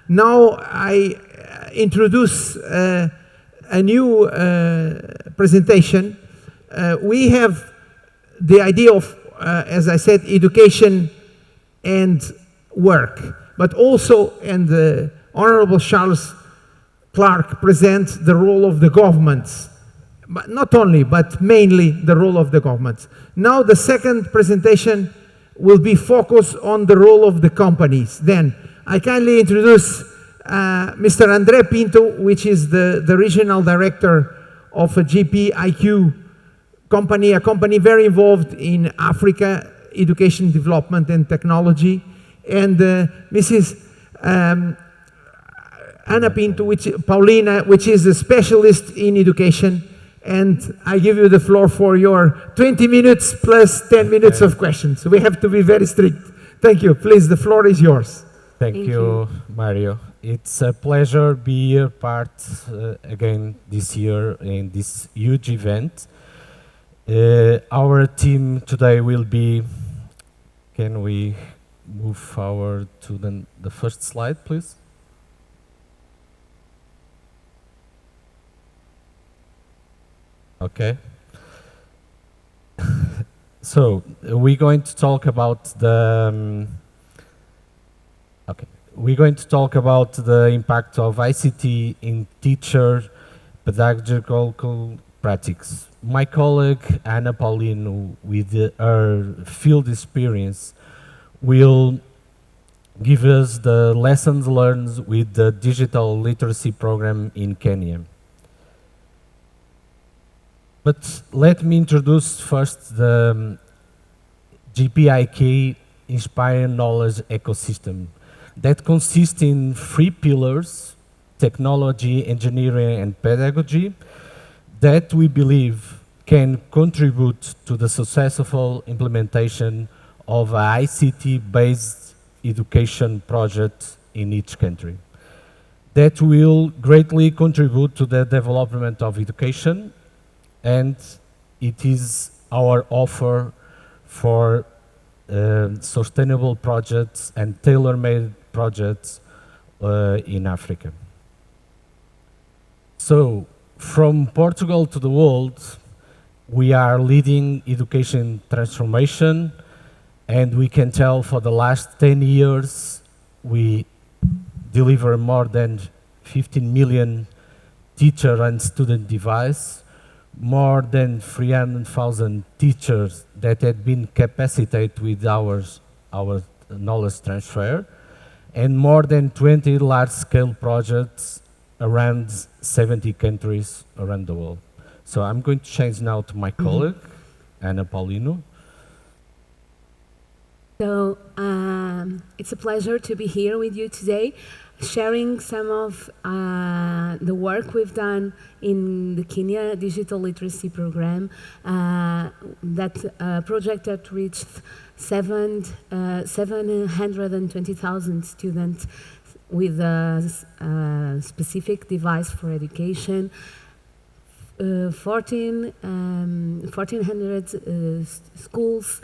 Now I introduce a new presentation. We have the idea of, as I said, education and work, but also, and the Honorable Charles Clark presents the role of the governments, but not only, but mainly the role of the governments. Now the second presentation will be focused on the role of the companies. Then I kindly introduce Mr. André Pinto, which is the regional director of a JPIK company, a company very involved in Africa, education development and technology, and Mrs. Ana Pinto, Paulina, which is a specialist in education, and I give you the floor for your 20 minutes plus 10 minutes of questions. So we have to be very strict. Thank you. Please, the floor is yours. Thank you, Mario. It's a pleasure to be here part again this year in this huge event. Our team today will be, can we move forward to the first slide, please? Okay. So we're going to talk about the impact of ICT in teacher pedagogical practice. My colleague Ana Paulino, with her field experience, will give us the lessons learned with the digital literacy program in Kenya. But let me introduce first the JPIK Inspire Knowledge Ecosystem that consists in 3 pillars: technology, engineering, and pedagogy, that we believe can contribute to the successful implementation of an ICT-based education project in each country. That will greatly contribute to the development of education, and it is our offer for sustainable projects and tailor-made projects in Africa. So, from Portugal to the world, we are leading education transformation, and we can tell for the last 10 years we deliver more than 15 million teacher and student devices, more than 300,000 teachers that had been capacitated with our knowledge transfer, and more than 20 large-scale projects around 70 countries around the world. So I'm going to change now to my colleague, Ana Paulino. So it's a pleasure to be here with you today, sharing some of the work we've done in the Kenya Digital Literacy Program, that project that reached 720,000 students with a specific device for education, 1,400 schools,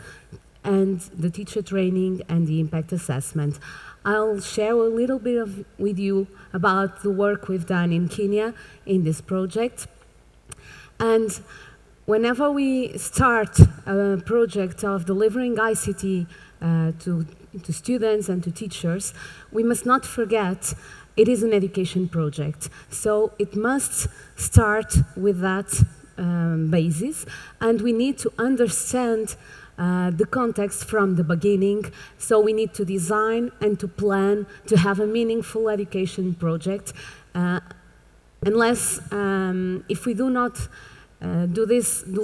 and the teacher training and the impact assessment. I'll share a little bit with you about the work we've done in Kenya in this project. And whenever we start a project of delivering ICT to students and to teachers, we must not forget it is an education project. So it must start with that basis, and we need to understand the context from the beginning. So we need to design and to plan to have a meaningful education project. Unless, if we do not do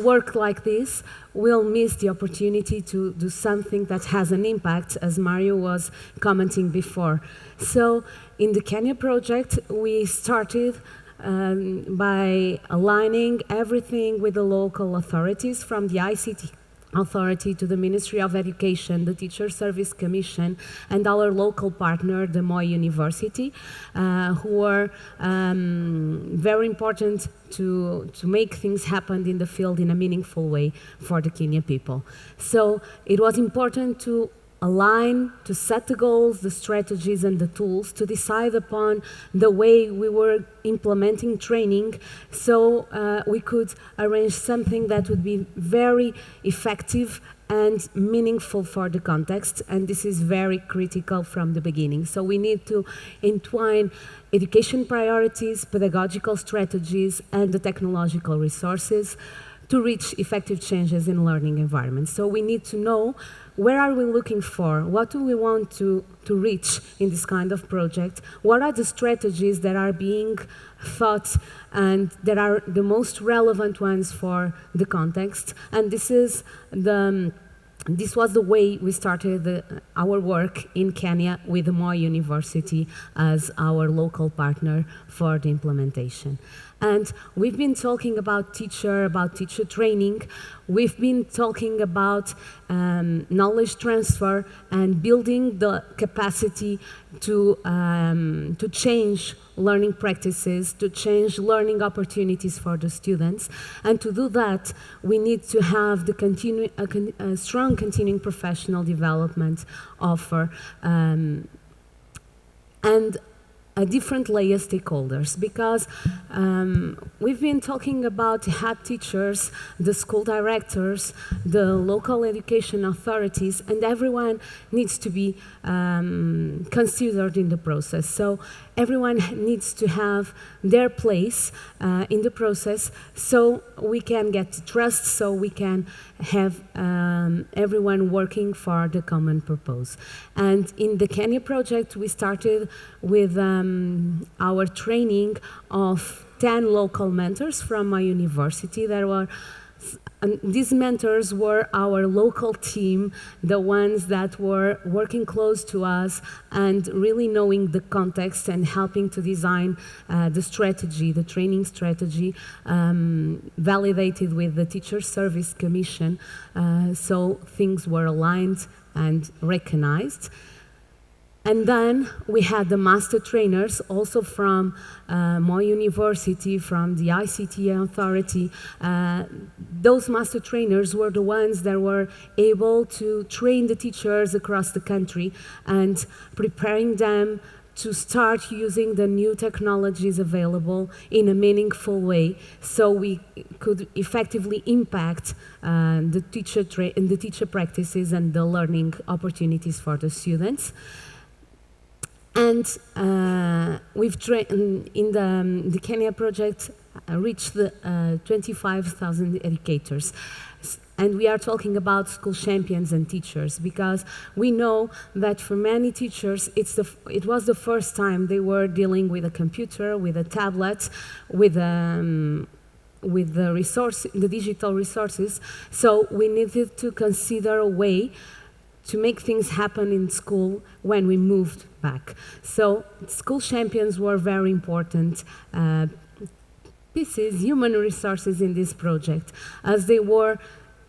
work like this, we'll miss the opportunity to do something that has an impact, as Mario was commenting before. So in the Kenya project, we started by aligning everything with the local authorities, from the ICT Authority to the Ministry of Education, the Teacher Service Commission, and our local partner, the Moi University, who were very important to make things happen in the field in a meaningful way for the Kenyan people. So it was important to align, to set the goals, the strategies, and the tools, to decide upon the way we were implementing training, so we could arrange something that would be very effective and meaningful for the context, and this is very critical from the beginning. So we need to entwine education priorities, pedagogical strategies, and the technological resources to reach effective changes in learning environments. So we need to know, where are we looking for? What do we want to reach in this kind of project? What are the strategies that are being thought and that are the most relevant ones for the context? And this was the way we started our work in Kenya with the Moi University as our local partner for the implementation. And we've been talking about teacher training. We've been talking about knowledge transfer and building the capacity to change learning practices, to change learning opportunities for the students. And to do that, we need to have a strong continuing professional development offer and different layer stakeholders, because we've been talking about head teachers, the school directors, the local education authorities, and everyone needs to be considered in the process. So everyone needs to have their place in the process, so we can get trust, so we can have everyone working for the common purpose. And in the Kenya project, we started with our training of 10 local mentors from my university. These mentors were our local team, the ones that were working close to us and really knowing the context and helping to design the strategy, the training strategy, validated with the Teacher Service Commission, so things were aligned and recognized. And then we had the master trainers, also from Moi University, from the ICT authority. Those master trainers were the ones that were able to train the teachers across the country and preparing them to start using the new technologies available in a meaningful way, so we could effectively impact the teacher practices and the learning opportunities for the students. And we've in the Kenya project reached the 25,000 educators. And we are talking about school champions and teachers, because we know that for many teachers, it was the first time they were dealing with a computer, with a tablet, with the digital resources. So we needed to consider a way to make things happen in school when we moved back. So school champions were very important pieces, human resources in this project, as they were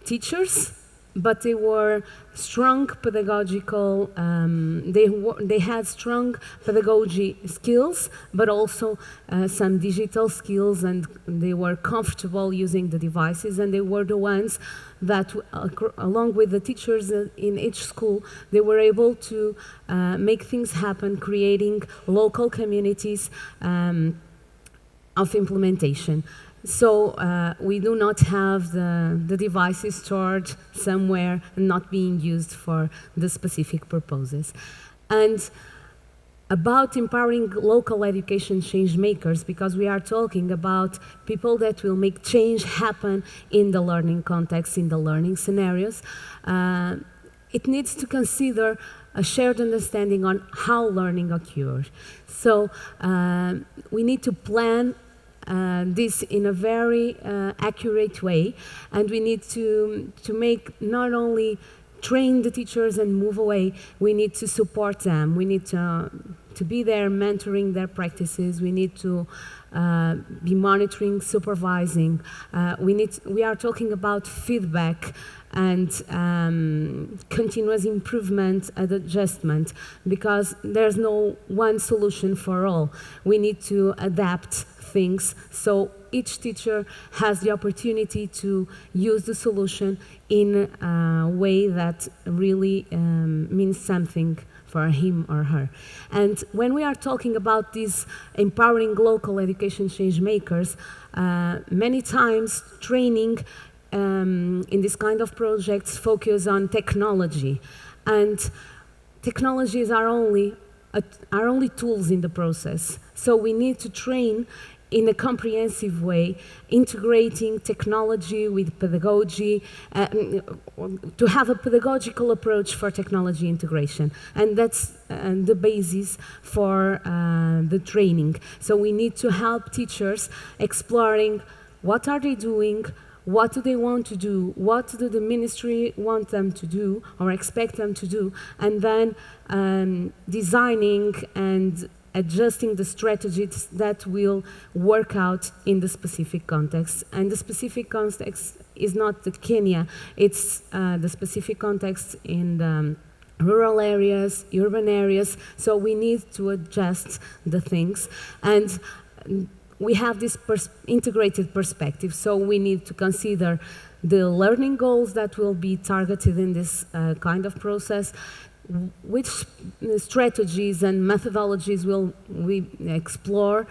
teachers, but they were strong pedagogical, they had strong pedagogy skills, but also some digital skills, and they were comfortable using the devices, and they were the ones that, along with the teachers in each school, they were able to make things happen, creating local communities of implementation. So we do not have the devices stored somewhere and not being used for the specific purposes. And about empowering local education change makers, because we are talking about people that will make change happen in the learning context, in the learning scenarios, it needs to consider a shared understanding on how learning occurs. So we need to plan this in a very accurate way, and we need to make not only train the teachers and move away, we need to support them. We need to be there mentoring their practices. We need to be monitoring, supervising. We are talking about feedback and continuous improvement and adjustment, because there's no one solution for all. We need to adapt things, so each teacher has the opportunity to use the solution in a way that really means something for him or her. And when we are talking about these empowering local education change makers, many times training in this kind of projects focus on technology, and technologies are only tools in the process. So we need to train in a comprehensive way, integrating technology with pedagogy, to have a pedagogical approach for technology integration. And that's the basis for the training. So we need to help teachers exploring what are they doing, what do they want to do, what do the ministry want them to do or expect them to do, and then designing and adjusting the strategies that will work out in the specific context. And the specific context is not the Kenya, it's the specific context in the rural areas, urban areas, so we need to adjust the things. And we have this integrated perspective, so we need to consider the learning goals that will be targeted in this kind of process, which strategies and methodologies will we explore,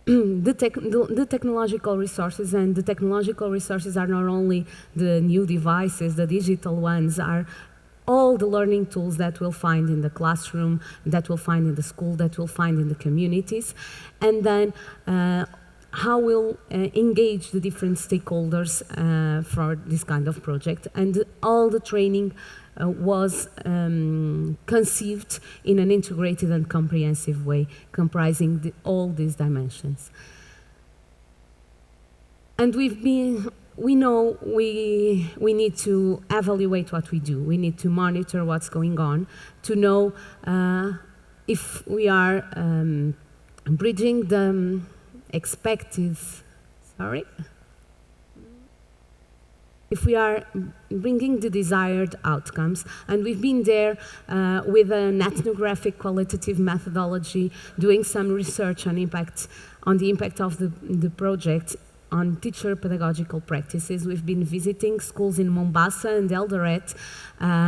the technological resources, and the technological resources are not only the new devices, the digital ones, are all the learning tools that we'll find in the classroom, that we'll find in the school, that we'll find in the communities, and then how we'll engage the different stakeholders for this kind of project. And all the training was conceived in an integrated and comprehensive way, comprising all these dimensions. And we know we need to evaluate what we do. We need to monitor what's going on to know if we are bridging the expected, if we are bringing the desired outcomes. And we've been there with an ethnographic qualitative methodology, doing some research on the impact of the project on teacher pedagogical practices. We've been visiting schools in Mombasa and Eldoret,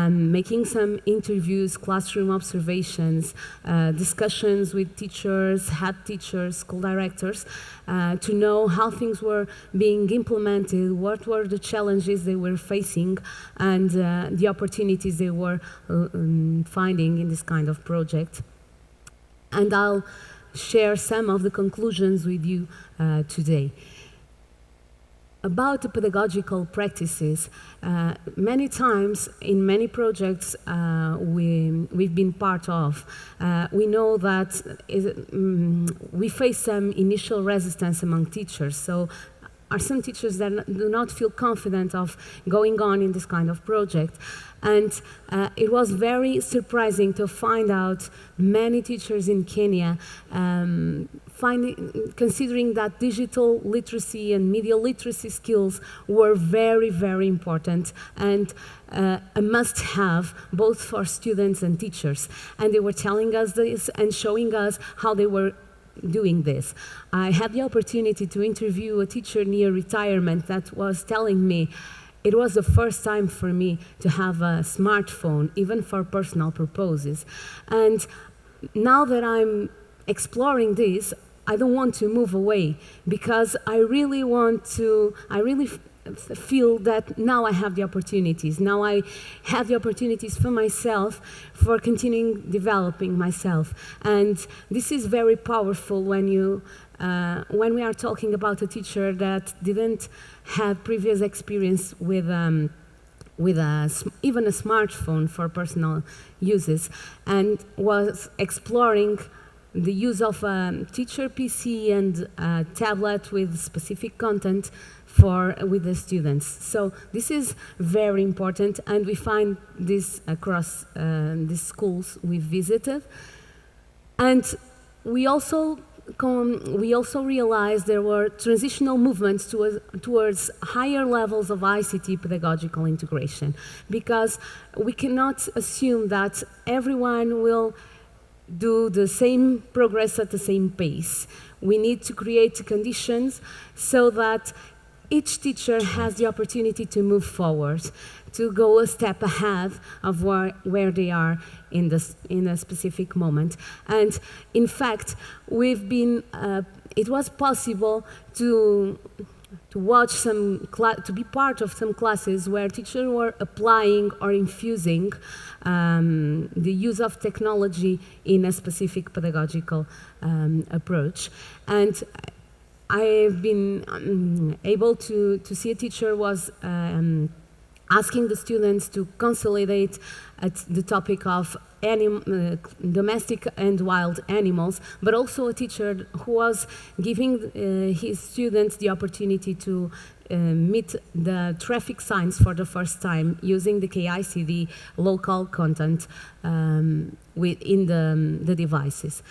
making some interviews, classroom observations, discussions with teachers, head teachers, school directors, to know how things were being implemented, what were the challenges they were facing, and the opportunities they were finding in this kind of project. And I'll share some of the conclusions with you today. About the pedagogical practices, many times in many projects we've been part of, we know that we face some initial resistance among teachers. So are some teachers that do not feel confident of going on in this kind of project. And it was very surprising to find out many teachers in Kenya considering that digital literacy and media literacy skills were very, very important and a must-have both for students and teachers. And they were telling us this and showing us how they were doing this. I had the opportunity to interview a teacher near retirement that was telling me it was the first time for me to have a smartphone, even for personal purposes. And now that I'm exploring this, I don't want to move away because I really feel that now I have the opportunities. Now I have the opportunities for myself, for continuing developing myself. And this is very powerful when we are talking about a teacher that didn't have previous experience with even a smartphone for personal uses, and was exploring the use of a teacher PC and a tablet with specific content with the students. So this is very important, and we find this across the schools we visited. And we also realized there were transitional movements towards higher levels of ICT pedagogical integration, because we cannot assume that everyone will do the same progress at the same pace. We need to create conditions so that each teacher has the opportunity to move forward, to go a step ahead of where they are in a specific moment. And in fact, it was possible to watch to be part of some classes where teachers were applying or infusing the use of technology in a specific pedagogical approach. And I've been able to see a teacher was asking the students to consolidate at the topic of domestic and wild animals, but also a teacher who was giving his students the opportunity to meet the traffic signs for the first time using the KICD local content within the devices.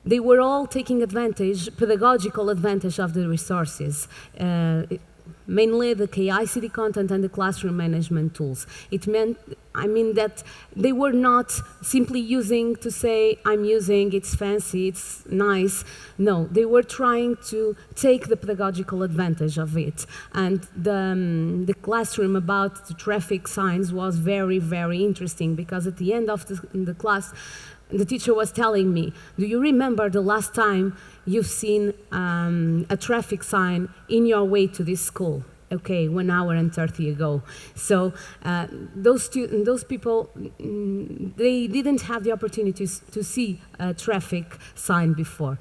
They were all taking pedagogical advantage of the resources. Mainly the KICD content and the classroom management tools. I mean that they were not simply using to say, I'm using, it's fancy, it's nice. No, they were trying to take the pedagogical advantage of it. And the classroom about the traffic signs was very, very interesting, because at the end of the class, the teacher was telling me, do you remember the last time you've seen a traffic sign in your way to this school? Okay, 1 hour and 30 ago. So those people, they didn't have the opportunity to see a traffic sign before.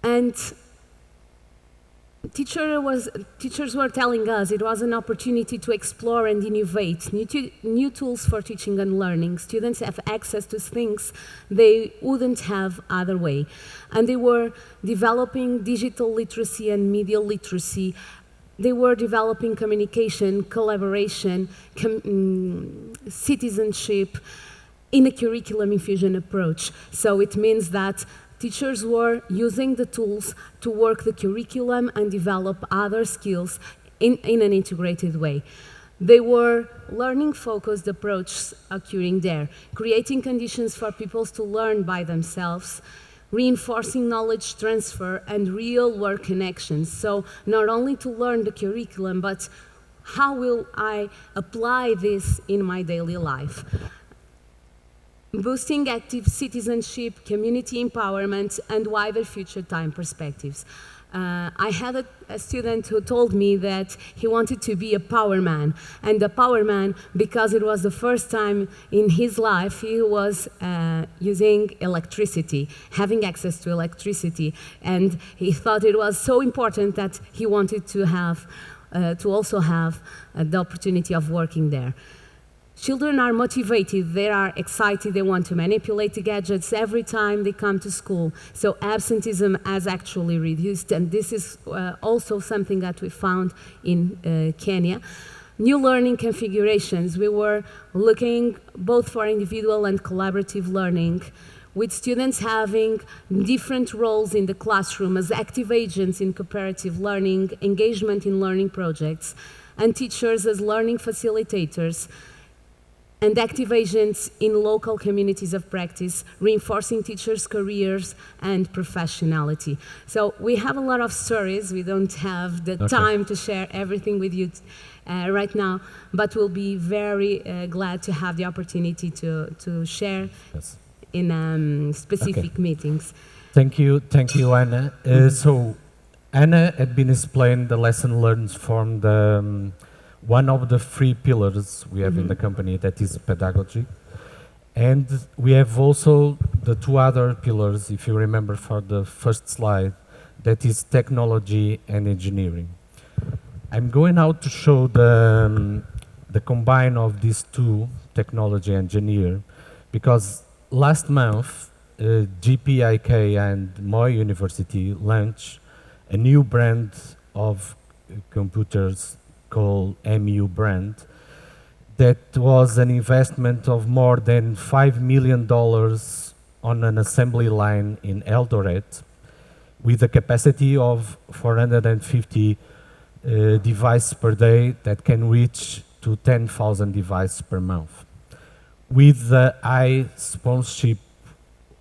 And teachers were telling us it was an opportunity to explore and innovate new tools for teaching and learning. Students have access to things they wouldn't have other way. And they were developing digital literacy and media literacy. They were developing communication, collaboration, citizenship in a curriculum infusion approach. So it means that teachers were using the tools to work the curriculum and develop other skills in an integrated way. They were learning-focused approaches occurring there, creating conditions for people to learn by themselves, reinforcing knowledge transfer and real-world connections. So not only to learn the curriculum, but how will I apply this in my daily life? Boosting active citizenship, community empowerment, and wider future time perspectives. I had a student who told me that he wanted to be a power man, and a power man because it was the first time in his life he was using electricity, having access to electricity, and he thought it was so important that he wanted to also have the opportunity of working there. Children are motivated, they are excited, they want to manipulate the gadgets every time they come to school. So absenteeism has actually reduced, and this is also something that we found in Kenya. New learning configurations. We were looking both for individual and collaborative learning, with students having different roles in the classroom as active agents in cooperative learning, engagement in learning projects, and teachers as learning facilitators, and active agents in local communities of practice, reinforcing teachers' careers and professionality. So we have a lot of stories. We don't have the time to share everything with you right now, but we'll be very glad to have the opportunity to share in specific meetings. Thank you, Anna. So Anna had been explaining the lesson learned from the one of the 3 pillars we have in the company, that is pedagogy. And we have also the 2 other pillars, if you remember for the first slide, that is technology and engineering. I'm going now to show the combine of these 2, technology and engineer, because last month, JPIK and Moi University launched a new brand of computers called MU brand. That was an investment of more than $5 million on an assembly line in Eldoret, with a capacity of 450 devices per day that can reach to 10,000 devices per month. with the high sponsorship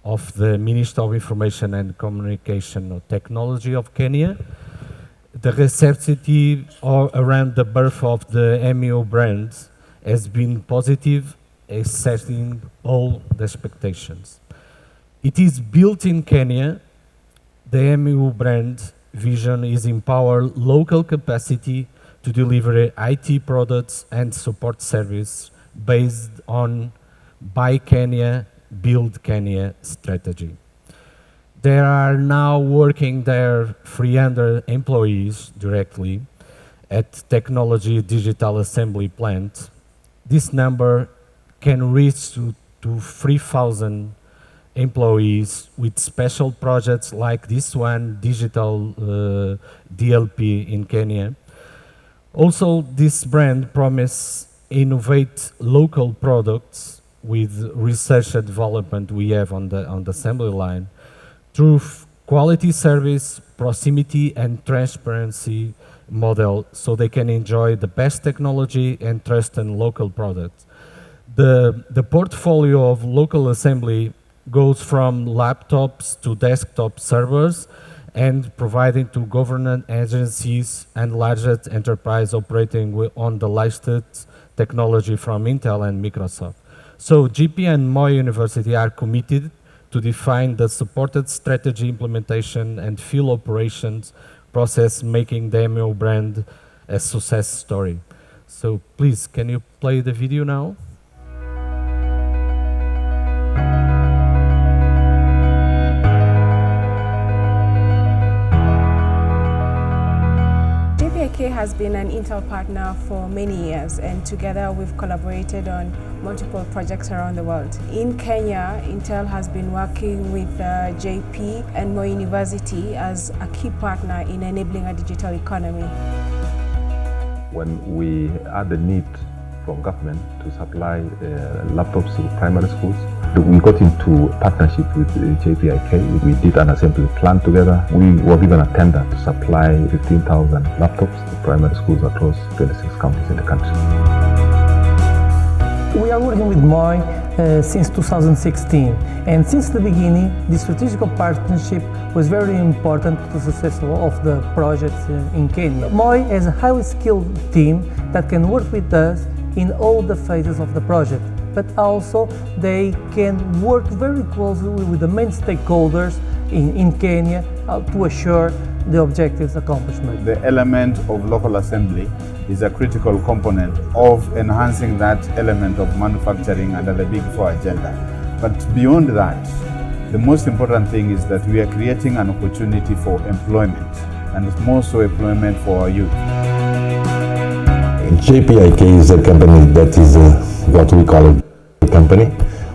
of the Minister of Information and Communication Technology of Kenya. The receptivity around the birth of the MEO brand has been positive, exceeding all the expectations. It is built in Kenya. The MEO brand vision is empower local capacity to deliver IT products and support service based on Buy Kenya, Build Kenya strategy. There are now working there 300 employees directly at Technology Digital Assembly Plant. This number can reach to 3,000 employees with special projects like this one, Digital DLP in Kenya. Also, this brand promises innovate local products with research and development we have on the assembly line through quality service, proximity and transparency model, so they can enjoy the best technology and trust in local products. The portfolio of local assembly goes from laptops to desktop servers and providing to government agencies and larger enterprise operating on the latest technology from Intel and Microsoft. So JP and Moi University are committed to define the supported strategy implementation and field operations process, making the MEO brand a success story. So please, can you play the video now? JPIK has been an Intel partner for many years, and together we've collaborated on multiple projects around the world. In Kenya, Intel has been working with JP and Moi University as a key partner in enabling a digital economy. When we had the need from government to supply laptops to primary schools, we got into partnership with JPIK. We did an assembly plant together. We were given a tender to supply 15,000 laptops to primary schools across 26 counties in the country. We are working with Moi since 2016, and since the beginning, the strategic partnership was very important to the success of the projects in Kenya. Moi has a highly skilled team that can work with us in all the phases of the project, but also they can work very closely with the main stakeholders in Kenya to assure the objectives accomplishment. The element of local assembly is a critical component of enhancing that element of manufacturing under the Big Four agenda. But beyond that, the most important thing is that we are creating an opportunity for employment, and it's more so employment for our youth. JPIK is a company that is what we call a company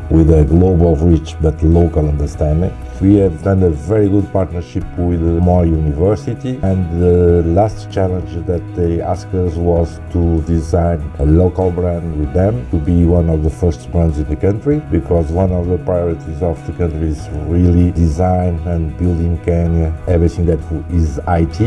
with a global reach but local understanding. We have done a very good partnership with Moi University, and the last challenge that they asked us was to design a local brand with them, to be one of the first brands in the country, because one of the priorities of the country is really design and building Kenya, everything that is IT.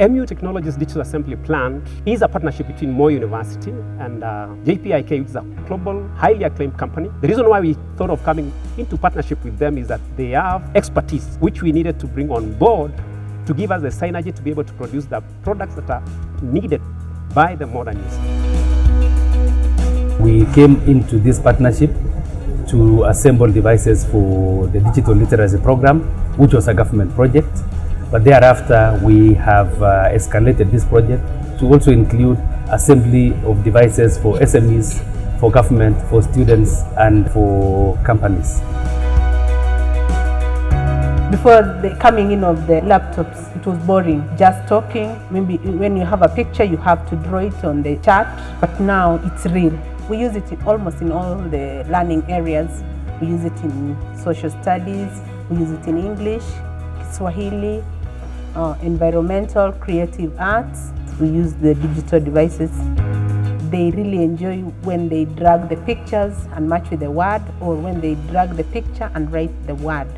MU Technologies Digital Assembly Plant is a partnership between Moi University and JPIK, which is a global, highly acclaimed company. The reason why we thought of coming into partnership with them is that they have expertise, which we needed to bring on board to give us the synergy to be able to produce the products that are needed by the modern use. We came into this partnership to assemble devices for the digital literacy program, which was a government project. But thereafter, we have escalated this project to also include assembly of devices for SMEs, for government, for students, and for companies. Before the coming in of the laptops, it was boring, just talking. Maybe when you have a picture, you have to draw it on the chart, but now it's real. We use it almost in all the learning areas. We use it in social studies, we use it in English, Swahili, environmental, creative arts. We use the digital devices. They really enjoy when they drag the pictures and match with the word, or when they drag the picture and write the word.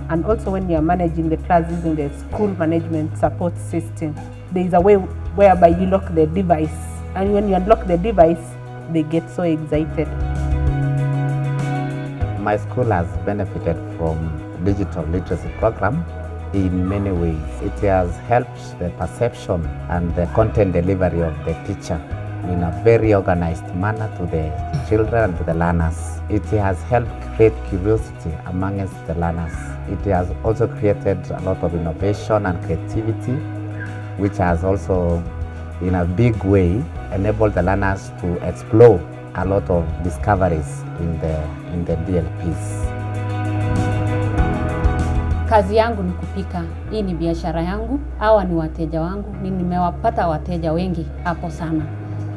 And also when you are managing the class using the school management support system, there is a way whereby you lock the device. And when you unlock the device, they get so excited. My school has benefited from digital literacy program in many ways. It has helped the perception and the content delivery of the teacher in a very organized manner to the children and to the learners. It has helped create curiosity amongst the learners. It has also created a lot of innovation and creativity, which has also, in a big way, enabled the learners to explore a lot of discoveries in the DLPs. Kazi yangu ni kupika. Hii ni biashara yangu. Hawa ni wateja wangu. Nimewapata wateja wengi hapo sana.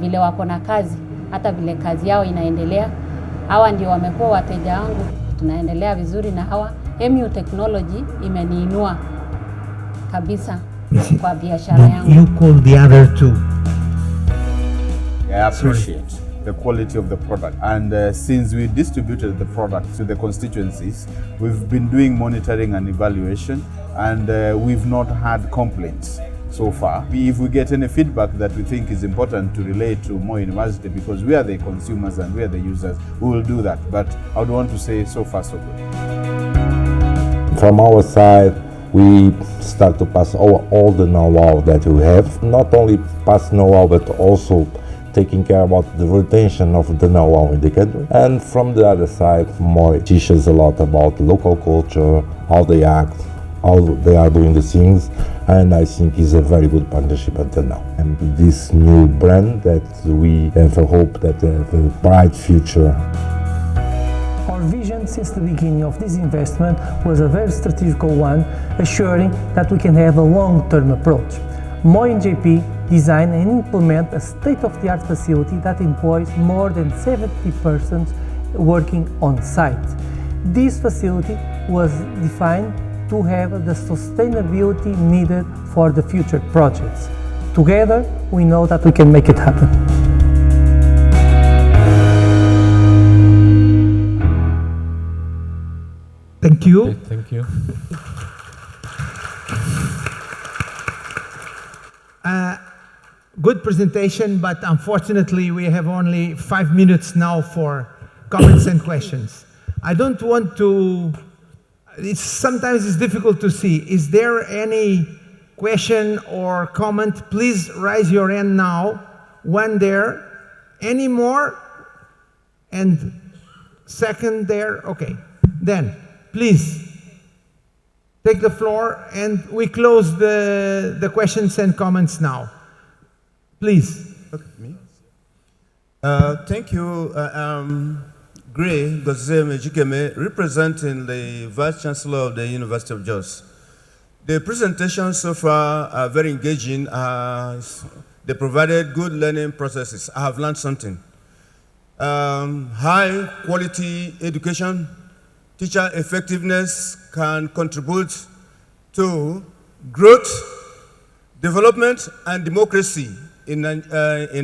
Vile wako na kazi, hata vile kazi yao inaendelea. Hawa ndio wamekuwa wateja wangu. Tunaendelea vizuri na hawa. MU Technology imeniinua kabisa kwa biashara yangu. You call the other two. I appreciate the quality of the product, and since we distributed the product to the constituencies, we've been doing monitoring and evaluation, and we've not had complaints so far. If we get any feedback that we think is important to relay to Moi University, because we are the consumers and we are the users, we will do that. But I would want to say so far so good. From our side, we start to pass all the know-how that we have. Not only pass know-how, but also taking care about the retention of the know-how in the country. And from the other side, Moi teaches a lot about local culture, how they act, how they are doing the things, and I think it's a very good partnership until now. And this new brand that we have a hope that have a bright future. Our vision since the beginning of this investment was a very strategic one, assuring that we can have a long-term approach. Moi and JP design and implement a state-of-the-art facility that employs more than 70 persons working on site. This facility was defined to have the sustainability needed for the future projects. Together, we know that we can make it happen. Thank you. Okay, thank you. Good presentation, but unfortunately we have only 5 minutes now for comments and questions. I don't want to, sometimes it's difficult to see. Is there any question or comment? Please raise your hand now. One there. Any more? And second there. Okay. Then, please take the floor, and we close the questions and comments now. Please. Okay, me? Thank you. Gray Gozeme Jikeme, representing the Vice Chancellor of the University of Jos. The presentations so far are very engaging. They provided good learning processes. I have learned something. High quality education, teacher effectiveness can contribute to growth, development, and democracy in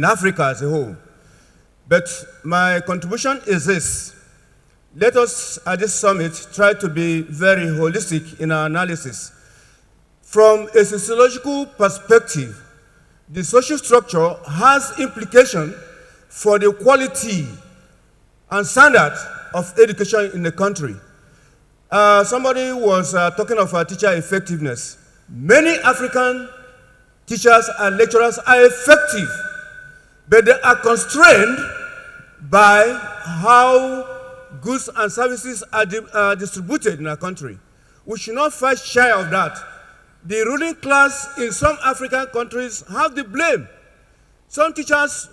Africa as a whole. But my contribution is this. Let us, at this summit, try to be very holistic in our analysis. From a sociological perspective, the social structure has implication for the quality and standard of education in the country. Somebody was talking of teacher effectiveness. Many African teachers and lecturers are effective, but they are constrained by how goods and services are distributed in our country. We should not fight shy of that. The ruling class in some African countries have the blame. Some teachers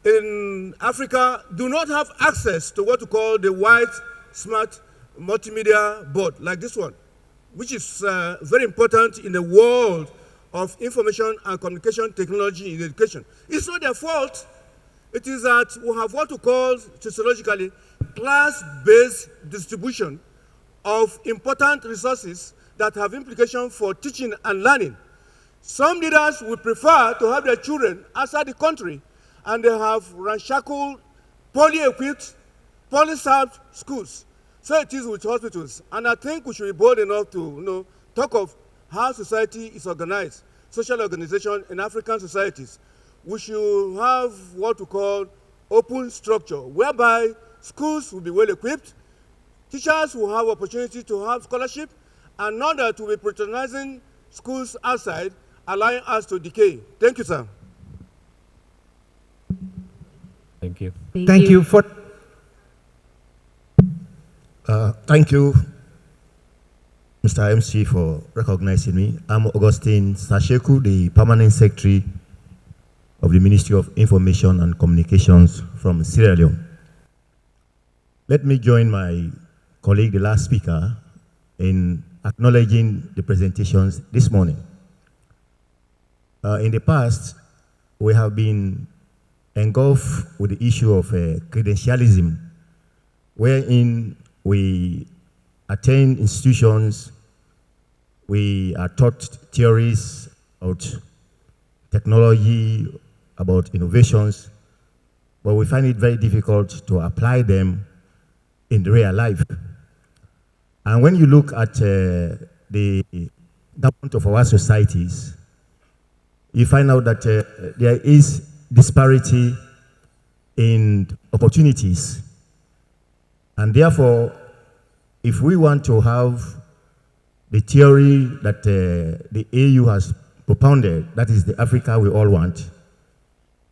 in Africa do not have access to what we call the white smart multimedia board, like this one, which is very important in the world of information and communication technology in education. It's not their fault. It is that we have what we call sociologically class-based distribution of important resources that have implication for teaching and learning. Some leaders would prefer to have their children outside the country, and they have ramshackle, poorly equipped, poorly served schools. So it is with hospitals. And I think we should be bold enough to talk of how society is organized, social organization in African societies. We should have what we call open structure whereby schools will be well equipped, teachers will have opportunity to have scholarship, and not that to be patronizing schools outside, allowing us to decay. Thank you, sir. Thank you. Thank you for. Thank you, Mr. MC, for recognizing me. I'm Augustine Sasheku, the Permanent Secretary of the Ministry of Information and Communications from Sierra Leone. Let me join my colleague, the last speaker, in acknowledging the presentations this morning. In the past, we have been engulfed with the issue of credentialism, wherein we attend institutions, we are taught theories about technology, about innovations, but we find it very difficult to apply them in real life. And when you look at the government of our societies, you find out that there is disparity in opportunities. And therefore, if we want to have the theory that the AU has propounded, that is the Africa we all want,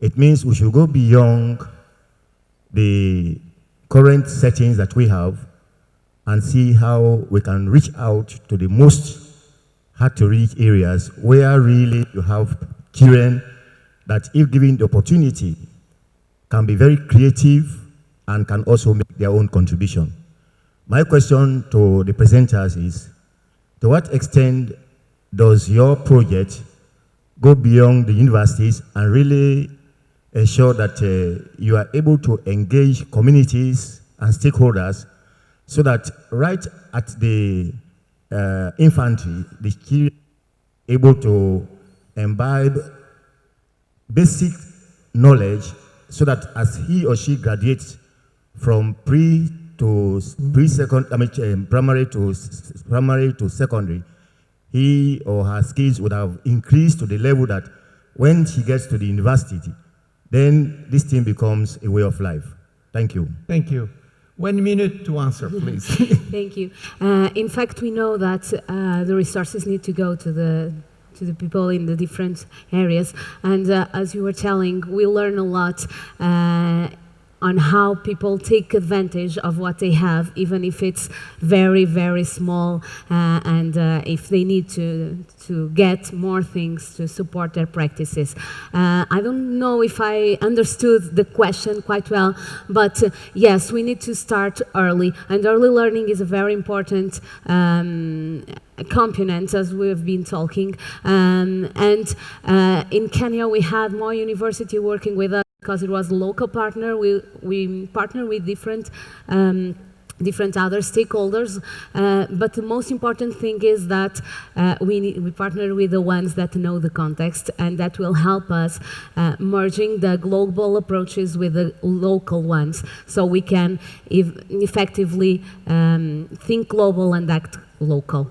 it means we should go beyond the current settings that we have and see how we can reach out to the most hard-to-reach areas where really you have children that, if given the opportunity, can be very creative and can also make their own contribution. My question to the presenters is, to what extent does your project go beyond the universities and really ensure that you are able to engage communities and stakeholders so that right at the infantry, the kid able to imbibe basic knowledge so that as he or she graduates from primary to secondary, he or her skills would have increased to the level that when she gets to the university, then this thing becomes a way of life. Thank you. Thank you. 1 minute to answer, please. Thank you. In fact, we know that the resources need to go to the people in the different areas. And as you were telling, we learn a lot on how people take advantage of what they have, even if it's very, very small, and if they need to get more things to support their practices. I don't know if I understood the question quite well, but yes, we need to start early, and early learning is a very important component, as we have been talking. And in Kenya, we had more university working with us because it was a local partner. We partner with different other stakeholders, but the most important thing is that we partner with the ones that know the context, and that will help us merging the global approaches with the local ones, so we can effectively think global and act local.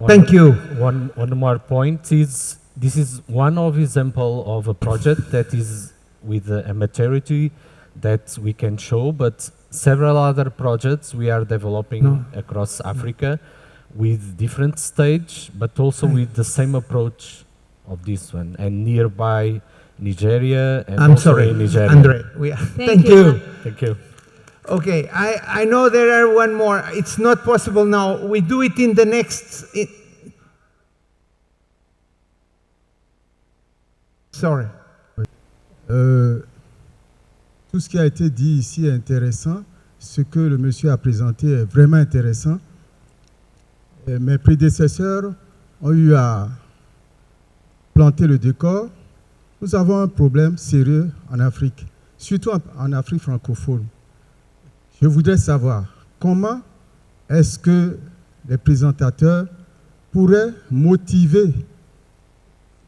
Thank you. One more point is, this is one of example of a project that is with a maturity that we can show, but several other projects we are developing across Africa with different stage, but also with the same approach of this one, and nearby Nigeria and Nigeria. André. Thank you. Thank you. Okay, I know there are one more. It's not possible now. We do it in the next. Sorry. Tout ce qui a été dit ici est intéressant. Ce que le monsieur a présenté est vraiment intéressant. Mes prédécesseurs ont eu à planter le décor. Nous avons un problème sérieux en Afrique, surtout en Afrique francophone. Je voudrais savoir comment est-ce que les présentateurs pourraient motiver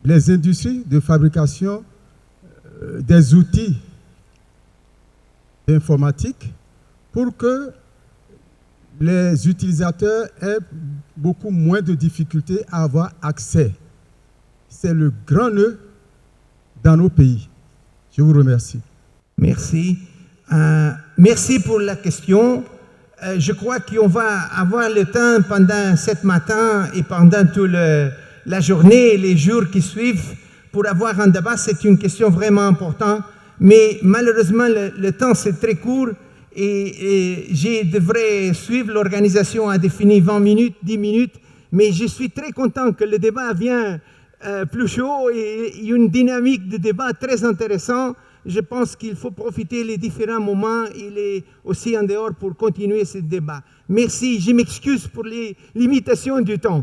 les industries de fabrication des outils informatiques pour que les utilisateurs aient beaucoup moins de difficultés à avoir accès. C'est le grand nœud dans nos pays. Je vous remercie. Merci. Merci pour la question. Je crois qu'on va avoir le temps pendant ce matin et pendant toute la journée et les jours qui suivent pour avoir un débat. C'est une question vraiment importante, mais malheureusement, le temps c'est très court et je devrais suivre. L'organisation a défini 20 minutes, 10 minutes, mais je suis très content que le débat vienne plus chaud et il y a une dynamique de débat très intéressante. Je pense qu'il faut profiter des différents moments et aussi en dehors pour continuer ce débat. Merci, je m'excuse pour les limitations du temps.